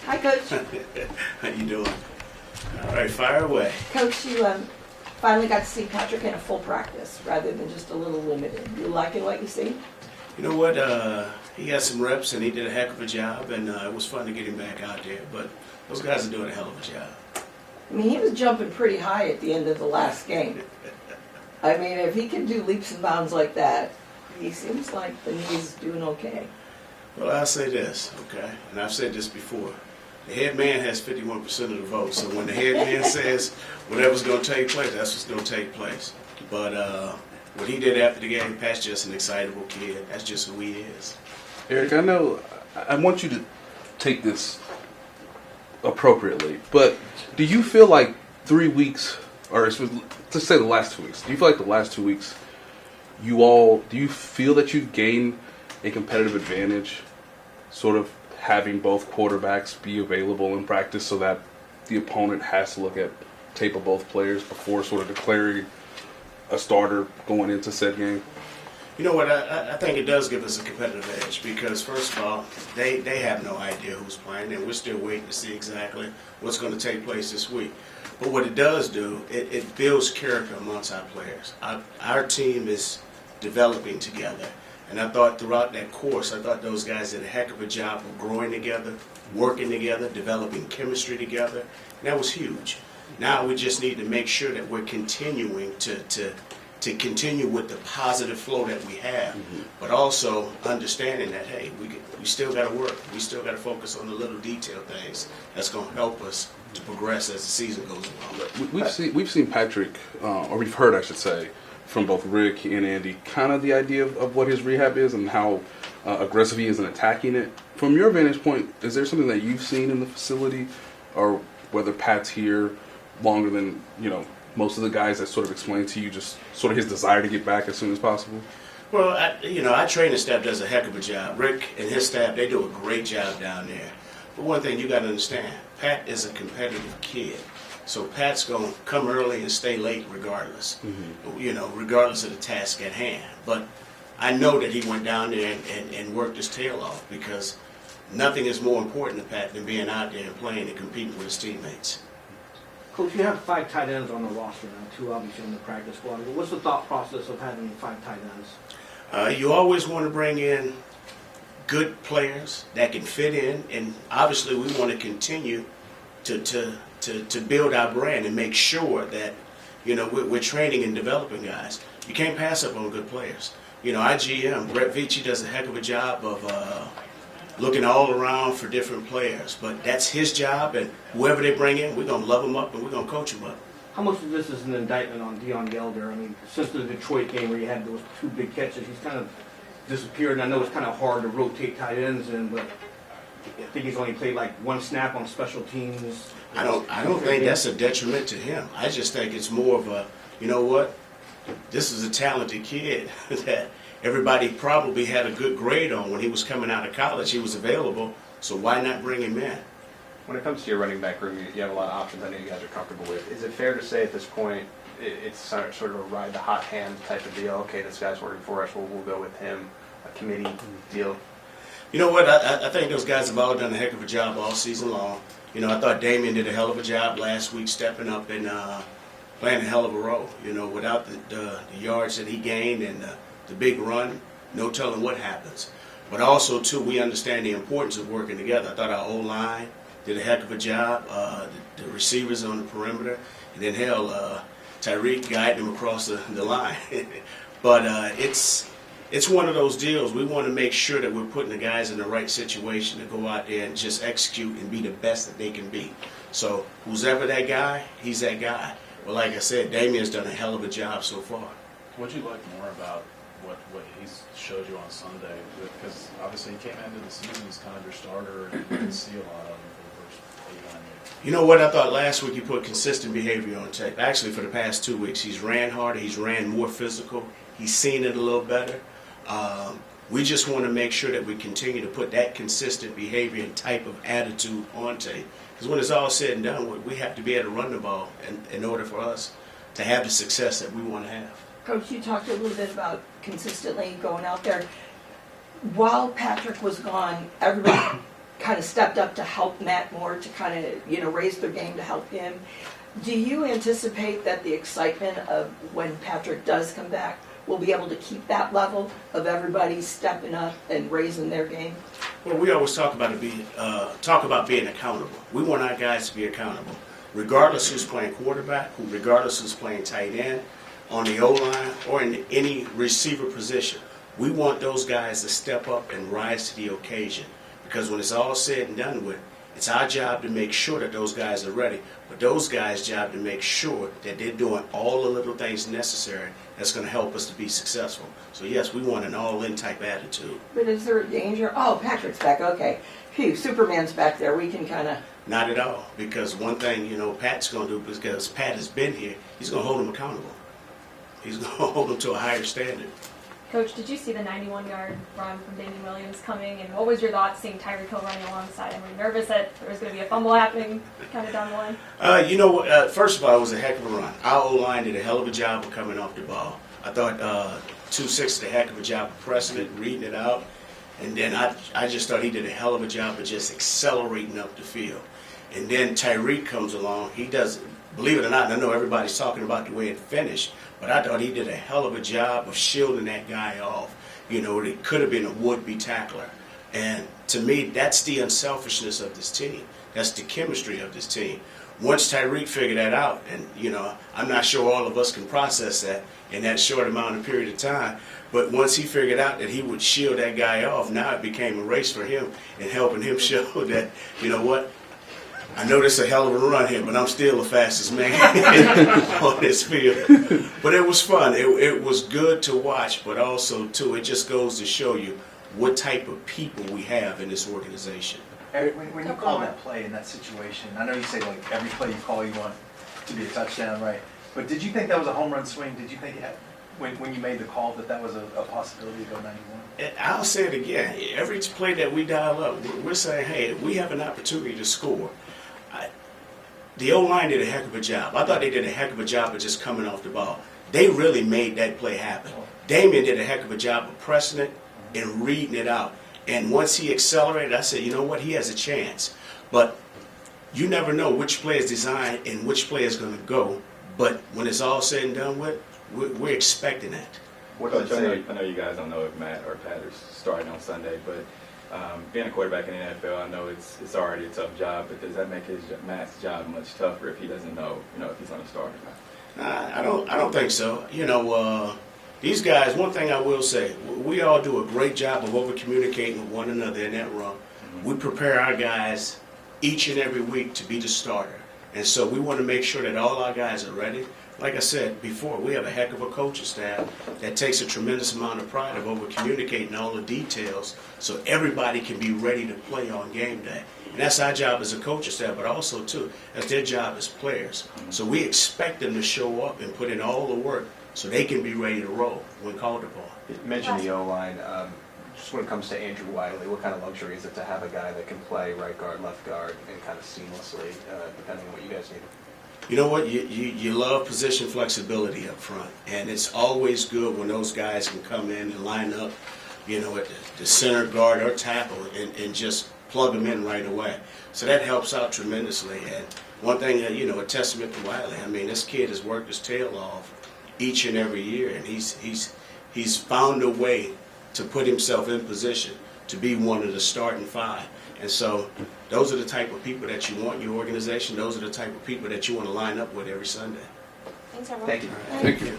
Hi, Coach. How you doing? All right, fire away. Coach, you finally got to see Patrick in a full practice rather than just a little limited. You liking what you see? You know what? He had some reps and he did a heck of a job, and it was fun to get him back out there. But those guys are doing a hell of a job. I mean, he was jumping pretty high at the end of the last game. I mean, if he can do leaps and bounds like that, he seems like the knee's doing okay. Well, I'll say this, okay? And I've said this before. The head man has 51% of the vote. So when the head man says whatever's going to take place, that's what's going to take place. But what he did after the game, Pat's just an excitable kid. That's just who he is. Eric, I know I want you to take this appropriately, but do you feel like 3 weeks, or let's say the last 2 weeks, do you feel like the last 2 weeks, do you feel that you've gained a competitive advantage, sort of having both quarterbacks be available in practice so that the opponent has to look at tape of both players before sort of declaring a starter going into said game? You know what? I think it does give us a competitive edge because, first of all, they have no idea who's playing, and we're still waiting to see exactly what's going to take place this week. But what it does do, it builds character amongst our players. Our team is developing together. And I thought throughout that course, I thought those guys did a heck of a job of growing together, working together, developing chemistry together. And that was huge. Now we just need to make sure that we're continuing to continue with the positive flow that we have, but also understanding that, hey, we still got to work. We still got to focus on the little detail things that's going to help us to progress as the season goes along. We've seen Patrick, or we've heard, I should say, from both Rick and Andy, kind of the idea of what his rehab is and how aggressive he is in attacking it. From your vantage point, is there something that you've seen in the facility, or whether Pat's here longer than most of the guys that sort of explained to you just sort of his desire to get back as soon as possible? Well, our training staff does a heck of a job. Rick and his staff, they do a great job down there. But one thing you got to understand, Pat is a competitive kid. So Pat's going to come early and stay late regardless, regardless of the task at hand. But I know that he went down there and worked his tail off because nothing is more important to Pat than being out there and playing and competing with his teammates. Coach, you have 5 tight ends on the roster now, 2 obviously on the practice squad. What's the thought process of having 5 tight ends? You always want to bring in good players that can fit in, and obviously we want to continue to build our brand and make sure that we're training and developing guys. You can't pass up on good players. Our GM, Brett Veachy, does a heck of a job of looking all around for different players. But that's his job, and whoever they bring in, we're going to love them up and we're going to coach them up. How much of this is an indictment on Deion Gelder? I mean, since the Detroit game where you had those 2 big catches, he's kind of disappeared. And I know it's kind of hard to rotate tight ends in, but I think he's only played like 1 snap on special teams. I don't think that's a detriment to him. I just think it's more of a, this is a talented kid that everybody probably had a good grade on when he was coming out of college. He was available, so why not bring him in? When it comes to your running back room, you have a lot of options I know you guys are comfortable with. Is it fair to say at this point it's sort of a ride the hot hand type of deal? Okay, this guy's working for us, we'll go with him, a committee deal? You know what? I think those guys have all done a heck of a job all season long. I thought Damian did a hell of a job last week stepping up and playing a hell of a role. Without the yards that he gained and the big run, no telling what happens. But also, too, we understand the importance of working together. I thought our O-line did a heck of a job, the receivers on the perimeter, and then, Tyreek guided them across the line. But it's one of those deals. We want to make sure that we're putting the guys in the right situation to go out there and just execute and be the best that they can be. So who's ever that guy, he's that guy. But like I said, Damian's done a hell of a job so far. What'd you like more about what he showed you on Sunday? Because obviously he came into the season, he's kind of your starter, and you didn't see a lot of him for the first 8, 9 years. You know what? I thought last week he put consistent behavior on tape. Actually, for the past 2 weeks, he's ran harder, he's ran more physical, he's seen it a little better. We just want to make sure that we continue to put that consistent behavior and type of attitude on tape. Because when it's all said and done, we have to be able to run the ball in order for us to have the success that we want to have. Coach, you talked a little bit about consistently going out there. While Patrick was gone, everybody kind of stepped up to help Matt more to kind of, you know, raise their game to help him. Do you anticipate that the excitement of when Patrick does come back will be able to keep that level of everybody stepping up and raising their game? Well, we always talk about being accountable. We want our guys to be accountable, regardless who's playing quarterback, regardless who's playing tight end, on the O-line, or in any receiver position. We want those guys to step up and rise to the occasion, because when it's all said and done with, it's our job to make sure that those guys are ready, but those guys' job to make sure that they're doing all the little things necessary that's going to help us to be successful. So yes, we want an all-in type attitude. But is there a danger? Oh, Patrick's back. Okay. Phew, Superman's back there. We can kind of... Not at all, because one thing, you know, Pat's going to do, because Pat has been here, he's going to hold them accountable. He's going to hold them to a higher standard. Coach, did you see the 91-yard run from Damien Williams coming, and what was your thoughts seeing Tyreek Hill running alongside him? Were you nervous that there was going to be a fumble happening kind of down the line? First of all, it was a heck of a run. Our O-line did a hell of a job of coming off the ball. I thought 2-6 did a heck of a job of pressing it, reading it out, and then I just thought he did a hell of a job of just accelerating up the field. And then Tyreek comes along. He does, believe it or not, I know everybody's talking about the way it finished, but I thought he did a hell of a job of shielding that guy off. You know, it could have been a would-be tackler. And to me, that's the unselfishness of this team. That's the chemistry of this team. Once Tyreek figured that out, and, you know, I'm not sure all of us can process that in that short amount of period of time, but once he figured out that he would shield that guy off, now it became a race for him and helping him show that, you know what, I know this is a hell of a run here, but I'm still the fastest man on this field. But it was fun. It was good to watch, but also, too, it just goes to show you what type of people we have in this organization. Eric, when you call that play in that situation, I know you say like every play you call you want to be a touchdown, right? But did you think that was a home run swing? Did you think when you made the call that was a possibility to go 91? I'll say it again. Every play that we dial up, we're saying, hey, we have an opportunity to score. The O-line did a heck of a job. I thought they did a heck of a job of just coming off the ball. They really made that play happen. Damien did a heck of a job of pressing it and reading it out. And once he accelerated, I said, you know what, he has a chance. But you never know which play is designed and which play is going to go. But when it's all said and done with, we're expecting that. Coach, I know you guys don't know if Matt or Pat are starting on Sunday, but being a quarterback in the NFL, I know it's already a tough job, but does that make Matt's job much tougher if he doesn't know, if he's going to start or not? I don't think so. These guys, one thing I will say, we all do a great job of over-communicating with one another in that room. Mm-hmm. We prepare our guys each and every week to be the starter. And so we want to make sure that all our guys are ready. Like I said before, we have a heck of a coaching staff that takes a tremendous amount of pride of over-communicating all the details so everybody can be ready to play on game day. And that's our job as a coaching staff, but also, too, that's their job as players. So we expect them to show up and put in all the work so they can be ready to roll when called upon. You mentioned the O-line. Just when it comes to Andrew Wiley, what kind of luxury is it to have a guy that can play right guard, left guard, and kind of seamlessly, depending on what you guys need? You know what? You love position flexibility up front, and it's always good when those guys can come in and line up, at the center guard or tackle and just plug them in right away. So that helps out tremendously. And one thing, a testament to Wiley. I mean, this kid has worked his tail off each and every year, and he's found a way to put himself in position to be one of the starting five. And so those are the type of people that you want in your organization. Those are the type of people that you want to line up with every Sunday. Thanks, everyone. Thank you. Thank you.